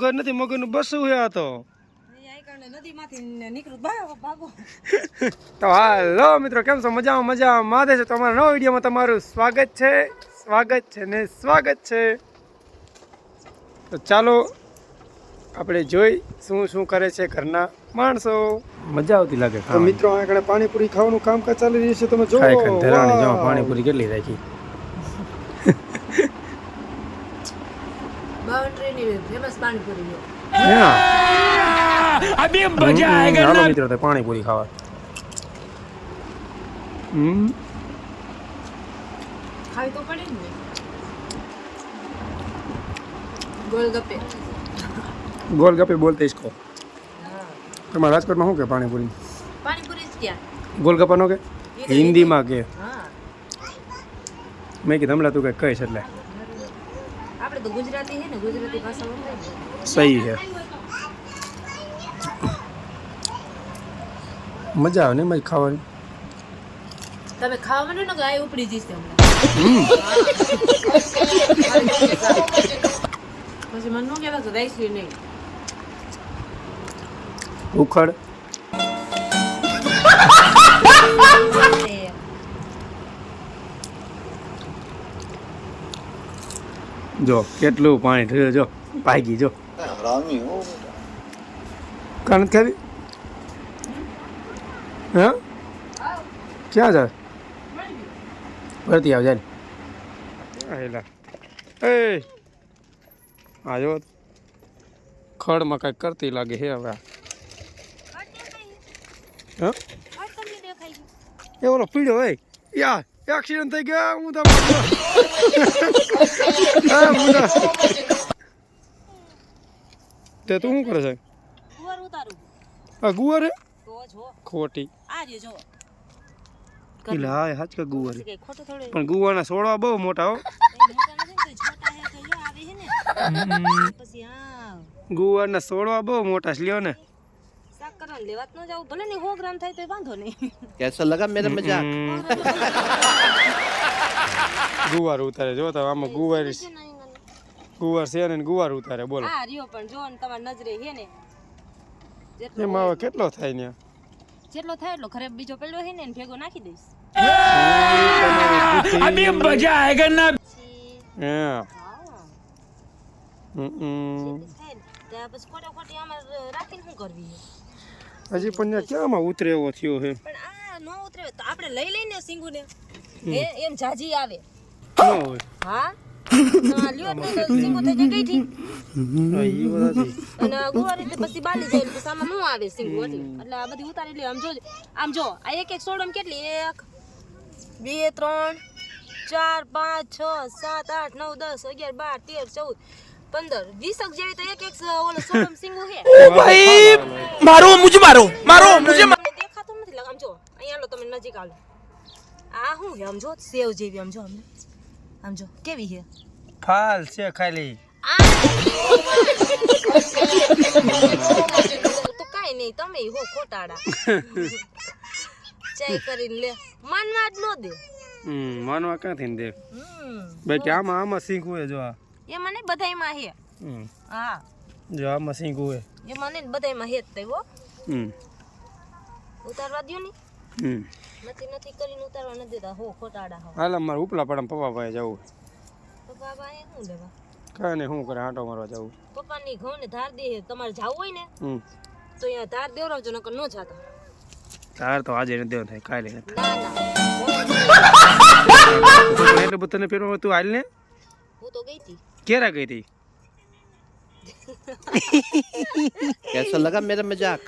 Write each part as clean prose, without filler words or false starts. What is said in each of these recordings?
મગર નથી, મગરનું બસું હે આ તો. તો હાલો મિત્રો, કેમ છો? મજામાં મજામાં માદે છે. તમારા નવા વિડીયોમાં તમારું સ્વાગત છે ને સ્વાગત છે. તો ચાલો આપણે જોઈ શું કરે છે ઘરના માણસો. મજા આવતી લાગે. તો મિત્રો આગળ પાણીપુરી ખાવાનું કામકાજ ચાલી રહ્યું છે. તમે જોવો પાણીપુરી કેટલી રાખી. अभी मजा आएगा ना मित्रों तो पानीपुरी खावा खाई तो पड़े ने गोलगप्पे बोलते इसको। तुम्हारा राजकोट में हो क्या पानीपुरी? पानीपुरी क्या गोलगप्पा नो के हिंदी में के मैं कि हमला तू के कहे એટલે આપણે તો ગુજરાતી હે ને, ગુજરાતી ભાષા બોલે सही है। મજા આવે ને મજ ખાવાની. તમે ખાવાનું ને ગાય ઉપડી જશે હમણાં. પછી મન નો કેવા તો રાઈસલી નહીં ઉખડ જો કેટલું પાણી થયું. જો ભાગી જો કાન ખાવી. હા ક્યાં જાય? ફરતી આવ જાય. એ આજો ખડમાં કઈ કરતી લાગે હે હવે. હા એ ઓલો પીડ્યો હોય યાર, એક્સિડન્ટ થઈ ગયા. હું તો તે તું શું કરે છે? ગુવાર ઉતારું. આ ગુવાર હે તો જો ખોટી. આ જે જો એટલે હા હાચ કે ગુવાર કે ખોટો થોડો પણ ગુવારના છોડવા બહુ મોટા હો. મોટા નથી તો છોટા હે તો જો આવે હે ને પછી આ ગુવારના છોડવા બહુ મોટા છે. લ્યો ને શાક કરવાનું લેવાત ન જાવ, ભલે ને 100 ગ્રામ થાય તો વાંધો નહીં. कैसा लगा मेरा मजाक? ગુવાર ઉતારે જો તો આમાં ગુવાર છે ને ગુવાર ઉતારે. બોલો આ રહ્યો પણ જો ને તમારી નજરે હે ને જેટલો એમાં હવે કેટલો થાય ને? જેટલો થાય એટલો ખરેબ બીજો પડ્યો હે ને એને ભેગો નાખી દઈશ. અભી મજા આયેગા ના. હા ત્યાં પછી ખોટી આમાં રાખીને શું કરવી છે? હજી પણ ક્યાંમાં ઉતરે એવો થયો છે. પણ આ નો ઉતરે તો આપણે લઈ લઈને સિંગુને એમ જાજી આવે. ન હોય હા લ્યો તો સિંગુ થઈ જાય ગઈ થી અને ગુવારી તે પછી બાલી જાય પછી આમાં નું આવે સિંગુ એટલે આ બધી ઉતારી લે. આમ જો આ એક એક સોડમ કેટલી 1 2 3 4 5 6 7 8 9 10 11 12 13 14 15 20 જેવી તો એક એક ઓલો સોડમ સિંગુ હે. ओ भाई मारो मुझे દેખાતું નથી લાગ. આમ જો અહીંયા લો તમે નજીક આલો. આ હું હે આમ જો સેવ જેવી આમ જો આમ જો કેવી હે ફાલ છે ખાલી. તો કાઈ નહીં, તમે હો ખોટાડા ચાય કરીને લે માનવા જ નો દે. માનવા ક્યાંથી દે બાકી આમાં શીખવું હે. જો આ એ મને બધાયમાં હે. હા જો આમાં શીખવું હે. એ મને બધાયમાં હે જ તે હો. ઉતારવા દ્યો ની નથી કરીને ઉતારવા ન દેતા હો ખોટાડા હો. હાલ મારે ઉપલા પડમ પપ્પા ભાઈ જવું. પપ્પા ભાઈ શું લેવા? કાંઈ નહીં, શું કરે આંટો મારવા જવું. પપ્પાની ઘઉં ને ધાર દે. તમારે જાવું હોય ને તો અહીંયા ધાર દેવરાવજો, નકર ન જાતા. તાર તો આજે નથી દેવા થાય, કાલે નથી. ના એટલે બધું તને પેલો તું હાલ ને. હું તો ગઈ હતી. ક્યારે ગઈ હતી? कैसा लगा मेरा मजाक?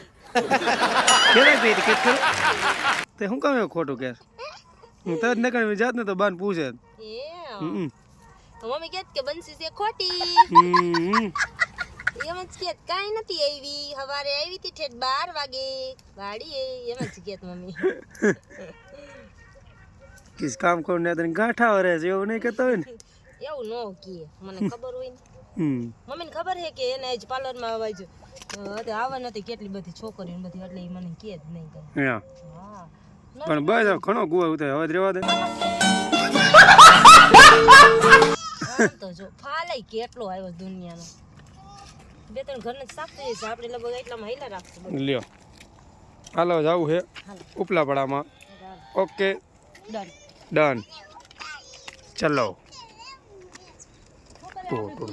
ક્યારે ગઈ હતી? કે તે શું કામ એવું ખોટું કે? હું તરત ન કરી જાત ને તો બાન પૂછે. મમ્મી કહે કે બંસી છે ખોટી. એમ જ કે કાઈ નથી આવી, સવારે આવી હતી ઠેઠ 12 વાગે ગાડી એમ જ કે મમ્મી. કિસ કામ કરું ને તને ગાંઠા વરે છે એવું નહીં કહેતા હોય ને. એવું નો કે મને ખબર હોય ને. મમ્મીને ખબર છે કે એને આજ પાર્લરમાં આવાજ આવવા નથી કેટલી બધી છોકરીઓ બધી, એટલે એ મને કે જ નહીં કરે. હા પણ બસ ઘણો ગુવા ઉતારે હવે રહેવા દે. તો જો ફાલાઈ કેટલો આવ્યો દુનિયાનો. બે ત્રણ ઘરને સાફ થઈ જશે આપણે લગભગ એટલામાં હેલા રાખશું બધું. લ્યો હાલો જવું છે ઉપલાપડામાં. Okay done. ડન ચલો. એવું બધું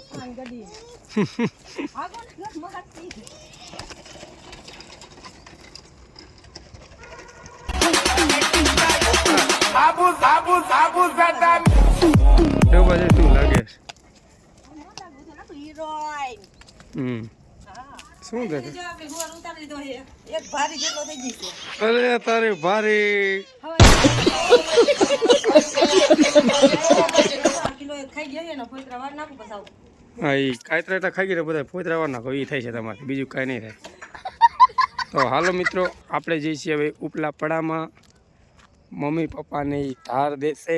શું લાગે છે? શું દેખે? અરે તારી ભારી હા એ કાંતરા ખાઈ ગયા બધા ફોતરા વાર નાખો એ થાય છે તમારે, બીજું કાંઈ નહીં થાય. તો હાલો મિત્રો આપણે જઈએ છીએ હવે ઉપલા પડામાં. મમ્મી પપ્પાને ઈ ધાર દેશે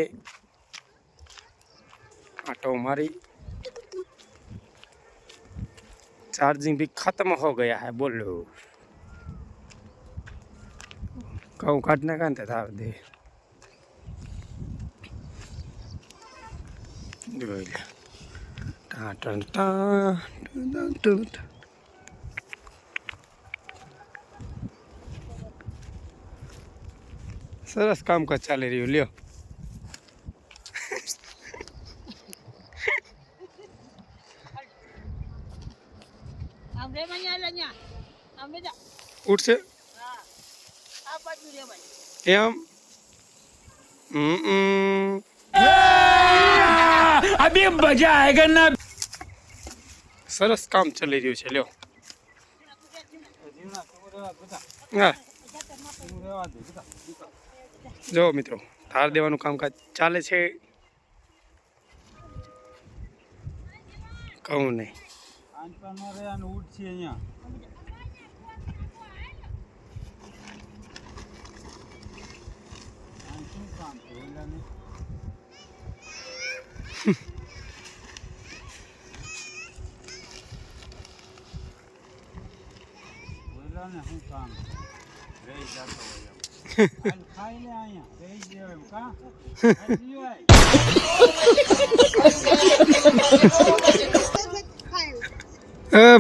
आटो मारी. चार्जिंग भी खत्म हो गया है बोलो. कहूँ काटने का था दे सरस काम का चाली रही लियो. उठसे एम अभी मजा आएगा ना. सरस काम चली रही है. लो जो मित्रों धार देवानुं कामकाज चाले छे. कहूँ नहीं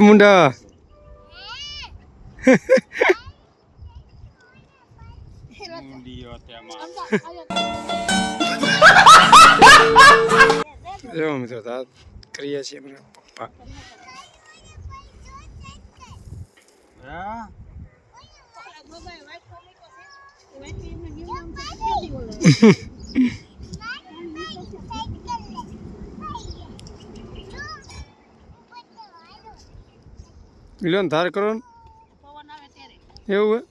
मुंडा जो मित्रों दाद करिए छे मेरा पप्पा. मिलियन धार करो એવું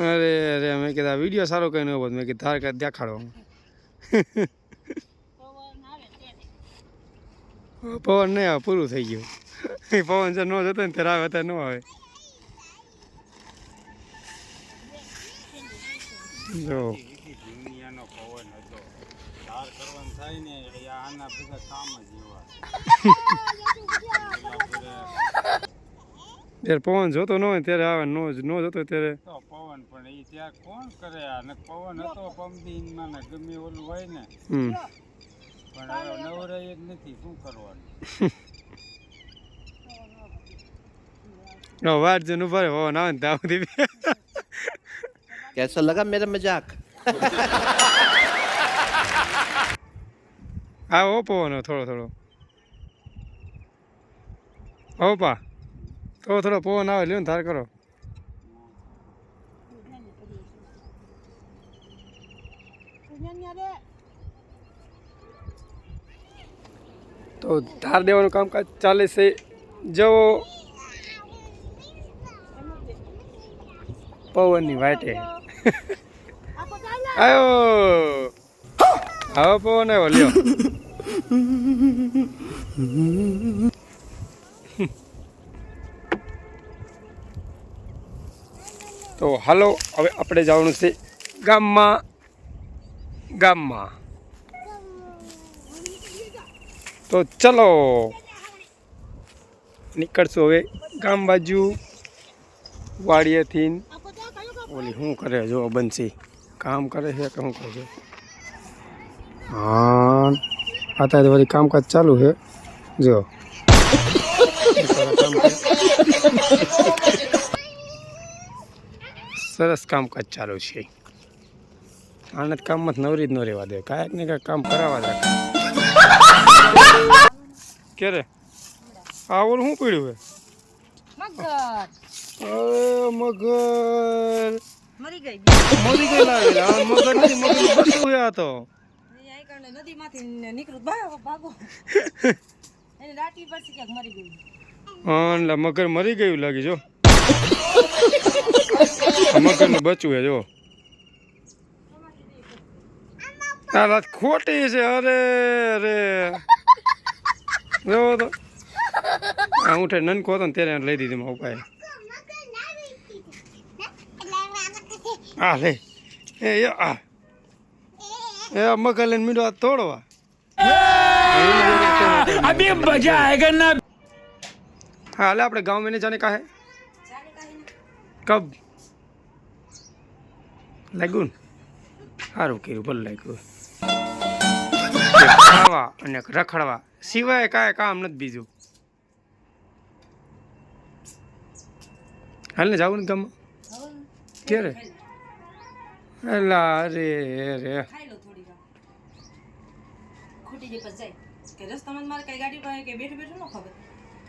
અરે અરે મેં કીધા વિડીયો સારો કઈ ન હોત મેં કીધું ધાર કરી દેખાડો. પવન નહીં આવે પૂરું થઈ ગયું. પવન જે ન જતો ને ત્યારે આવે ત્યારે ન આવે. જો ત્યારે પવન જોતો ન હોય ત્યારે આવે, ન જોતો ત્યારે પવન પણ એ ત્યાં કોણ કરે. અને પવન હતો પંપીમાં ને ગમે ઓલું હોય ને પણ નવરાય જ નથી. શું કરવાનું? વાત જે નું ભરે પવન આવે ને ત્યાં સુધી. कैसा लगा मेरा मजाक? આવો પવન થોડો થોડો પા થોડો થોડો પવન આવે લ્યો ને ધાર કરો. તો ધાર દેવાનું કામકાજ ચાલે છે. જવો પવનની વાટે આવ્યો. આવો પવન આવ્યો લ્યો. તો હાલો હવે આપણે જવાનું છે ગામમાં. તો ચલો નીકળશું હવે ગામ બાજુ. વાડીએથી ઓલી શું કરે જો બંસી કામ કરે છે કે શું કરે છે. હા અત્યારે વળી કામકાજ ચાલુ છે જો. સરસ કામકાજ ચાલુ છે. આને કામમાં નવરી જ ન રહેવા દે, કાંઈક ને કાંઈક કામ કરાવવા દે. ક્યારે આ ઓલું શું પડ્યું હે? મગર અરે મગર મરી ગઈ મરી ગયેલા આ મગર નથી, મગર બચ્ચું હે આ તો. આ કારણે નદીમાંથી નીકળું ભાગો એને દાટી પડશે ક્યાંક મરી ગયું. હા એટલે મગર મરી ગયું લાગે જો. આ મગરનું બચ્ચું હે જો. આ વાત ખોટી છે. અરે અરે જો તો આ ઉઠે નનકો હતો ને ત્યારે લઈ દીધી મારા ઉપાય. આ લે એ મગર લઈને મીંડો તોડવા. અભી મજા આયેગા ના. हाँ हाल अपने गांव में नहीं जाने का है. कब लगून सारू કર્યું ભલે લાગ્યું. ખાવા અને રખડવા સિવાય કાંઈ કામ નથી બીજું. હાલ ને જાવું ને ગામમાં ક્યારે? એલા અરે અરે ખાઈ લો થોડી વાર ખોટી જે પછી જાય કે રસ્તામાં મારે કઈ ગાડી પાસે કે બેઠું બેઠું ન ખબર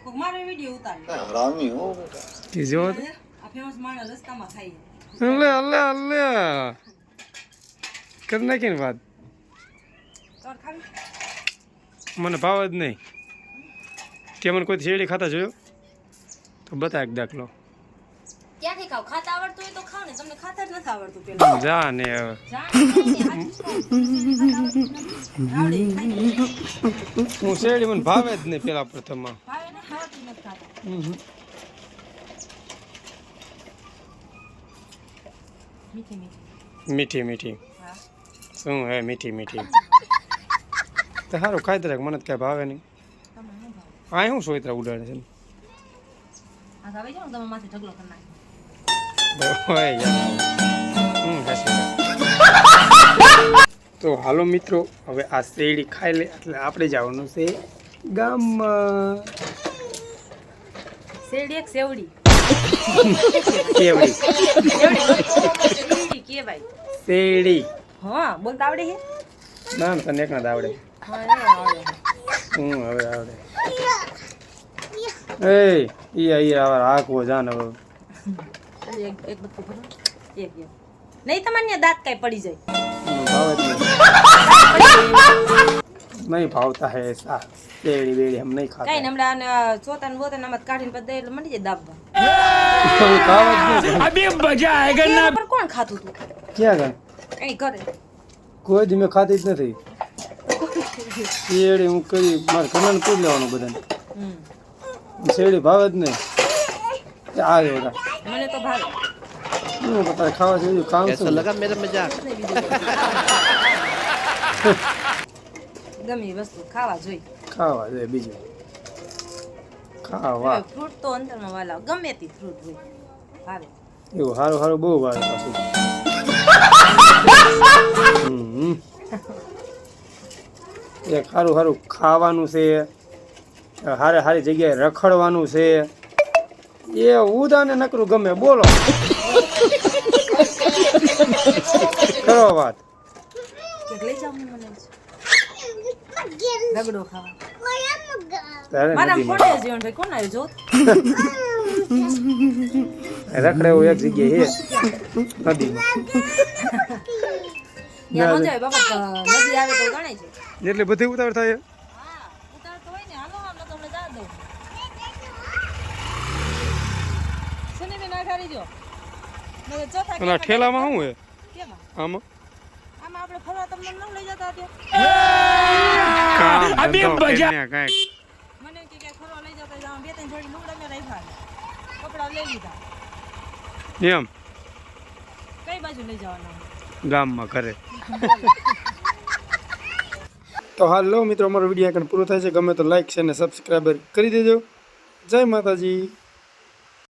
કોક મારો વિડિયો ઉતાર્યો હરામી હો બેટા જો આ ફેમસ માણસ રસ્તામાં ખાઈ અલે અલે અલે કર નાખીને વાત તોર ખાવી મને ભાવ જ નહીં. કે મને કોઈ શેરડી ખાતા જોયો તો બતા એક દાખલો. ક્યાંથી ખાવ ખાતા આવડતું હોય તો ખાવ ને તમને ખાતા જ નથી આવડતું પેલા જા ને હવે હું શેરડી મને ભાવે જ નહીં પેલા પ્રથમમાં. ભાવે ને ખાવાતું નથી ખાતા મીઠી મીઠી મીઠી મીઠી હા શું હે મીઠી મીઠી તો સારું ખાઈ દે મને કાંઈ ભાવે નહીં. તમને ન ભાવે આ શું સોયત્રા ઉડાડે છે આ ખાવી જાવ તમે માથે ઢગલો કરી નાખો હોય યાર. હાચી વાત. તો હાલો મિત્રો હવે આ શેરડી ખાઈ લે એટલે આપણે જવાનું છે ગામમાં. શેરડી એક સેવડી શેરડી શેરડી કેવાય શેરડી હા બોલતા આવડે છે ના તને એક ના જ આવડે. હા એ આવડે હવે આવડે. એ ઈ આવા રાખવો જાન હવે. એક એક બત્તી ભરો એક એક નહીં તમારે ત્યાં દાંત કાંઈ પડી જાય ભાવે જ નહીં ભાવતા હે સા શેરડી બેડી હમ નહીં ખાતા. કાંઈ ને હમણાં ચોતા ને બોતા આમાં કાઢીને પછી દે એટલે મળી જાય દાબવા અભી મજા આયેગા ના. પર કોણ ખાતું તું ક્યાં ગઈ? કઈ કરે કોઈ દી મેં ખાતી જ નથી શેરડી. હું કરી મારે ઘરનાને પૂછ લેવાનું બધાને. શેરડી ભાવે જ નહીં. આ જોતા મને તો ભાવે હું તારે ખાવા જેવું કામ कैसा શું? लगा मेरा मजाक? ગમે એ વસ્તુ ખાવા જોઈએ ખાવા જોઈએ બીજું ખાવા ફ્રૂટ તો અંદરમાં વાલા ગમે તે ફ્રૂટ હોય ભાવે એવું સારું સારું બહુ ભાવે પાછું. એક સારું સારું ખાવાનું છે, હારે સારી જગ્યાએ રખડવાનું છે, એ ઉદાને નકરું ગમે. બોલો કરો વાત. કે લઈ જાવ ને મને રગડો ખાવા તારે મારા નદીમાં ફોટે જીવન ભાઈ કોણ આવ્યું જો રખડે એવું એક જગ્યાએ હે નદીમાં. યાર મજા આવે બાપા નદી આવે તો ગણાય છે એટલે બધી ઉતાવળ થાય. હા ઉતાર તો હોય ને હાલો હાલો તમને જા દઉં સુની બી ના ખારી જો મને ચોથા અને આ ઠેલામાં શું હોય કેમાં આમાં? આમાં આપણે ફરવા તમને ન લઈ જતા ત્યાં કામ ધંધો કરીને કાંઈક. મને કે ફરવા લઈ જતા જાવ બે ત્રણ જોડી લુગડા મેં રાખ્યા કપડા લઈ લીધા એમ કઈ બાજુ લઈ જવાના ગામમાં ઘરે. તો હાલો મિત્રો, અમારો વિડીયો આગળ પૂરો થાય છે. ગમે તો લાઈક છે અને સબસ્ક્રાઈબર કરી દેજો. જય માતાજી.